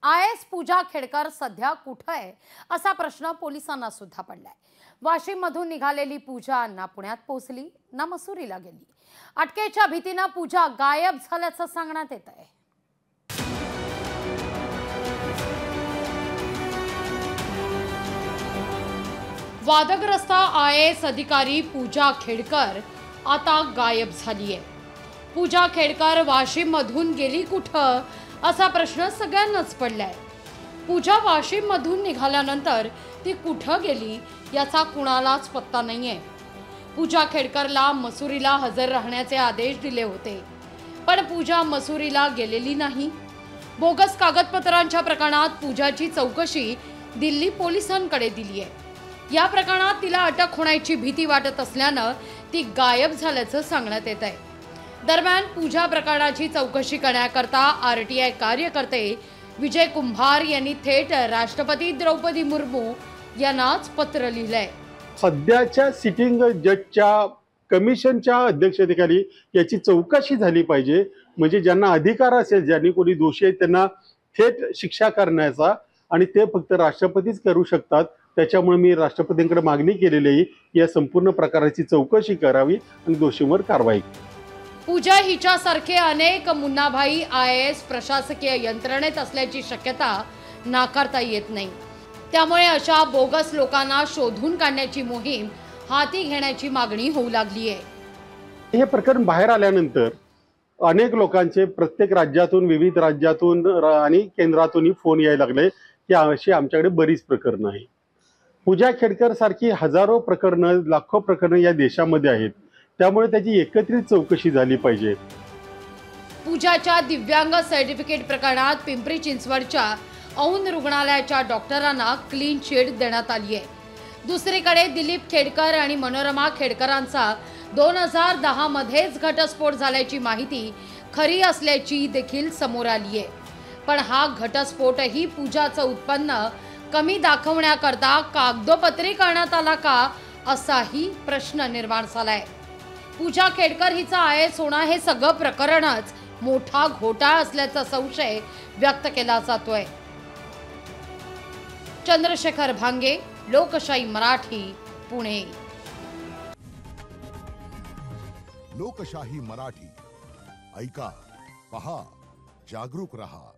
IAS पूजा खेडकर सध्या कुठे आहे असा प्रश्न पोलिसांना सुद्धा पडलाय। वाशिम मधून निघालेली पूजा ना पुण्यात पोहोचली ना मसुरीला गेली। अटकेच्या भीतीने पूजा गायब झाल्याचं सांगण्यात येत आहे। वादग्रस्त IAS अधिकारी पूजा खेडकर आता गायब झाली आहे। पूजा खेडकर वाशिम मधून गेली कुठं असा प्रश्न सगळ्यांनाच पडलाय। पूजा वाशिम मधून निघाल्यानंतर ती कुठं गेली याचा कुणालाच पत्ता नाहीये। पूजा खेडकरला मसुरीला हजर राहण्याचे आदेश दिले होते, पण पूजा मसुरीला गेलेली नाही। बोगस कागदपत्रांच्या प्रकरणात पूजाची चौकशी दिल्ली पोलिसांकडे दिली आहे। या प्रकरणात तिला अटक होण्याची भीती वाटत असल्यानं ती गायब झाल्याचं सांगण्यात येत आहे। दरम्यान पूजा प्रकरणाची चौकशी करण्याकरता RTI कार्यकर्ते विजय कुंभार यांनी थेट राष्ट्रपती द्रौपदी मुर्मू यांनाच पत्र लिहिलंय। सध्याच्या सिटिंग जजच्या कमिशनच्या अध्यक्षतेखाली याची चौकशी झाली पाहिजे, म्हणजे ज्यांना अधिकार असेल, ज्यांनी कोणी दोषी आहेत त्यांना थेट शिक्षा करण्याचा, आणि ते फक्त राष्ट्रपतीच करू शकतात। त्याच्यामुळे मी राष्ट्रपतींकडे मागणी केलेली आहे, या संपूर्ण प्रकाराची चौकशी करावी आणि दोषींवर कारवाई। पूजा हिच्यासारखे अनेक मुन्नाभाई IAS प्रशासकीय यंत्रणेत असल्याची शक्यता नाकारता येत नाही। त्यामुळे अशा बोगस लोकांना शोधून काढण्याची मोहीम हाती घेण्याची मागणी होऊ लागली आहे। हे प्रकरण बाहेर आल्यानंतर अनेक लोकांचे प्रत्येक राज्यातून, विविध राज्यातून आणि केंद्रातूनही फोन यायला लागले की अशी आमच्याकडे बरीच प्रकरणं आहेत। पूजा खेडकर सारखी हजारो प्रकरणं, लाखो प्रकरणं या देशामध्ये आहेत, त्यामुळे त्याची एकत्रित चौकशी झाली पाहिजे। पूजाच्या दिव्यांग सर्टिफिकेट प्रकरणात पिंपरी चिंचवडच्या औंध रुग्णालयाच्या डॉक्टरांना क्लीन चिट देण्यात आली आहे। दुसरीकडे दिलीप खेडकर आणि मनोरमा खेडकरांचा 2010 मध्येच घटस्फोट झाल्याची माहिती खरी असल्याची देखील समोर आली आहे। पण हा घटस्फोटही पूजाचं उत्पन्न कमी दाखवण्याकरता कागदोपत्री करण्यात आला का, असाही प्रश्न निर्माण झालाय। पूजा खेडकर हिचा IAS होणं हे सगळं प्रकरणच मोठा घोटाळा असल्याचा संशय व्यक्त केला जातोय। चंद्रशेखर भांगे, लोकशाही मराठी, पुणे। लोकशाही मराठी ऐका, पहा, जागरूक रहा।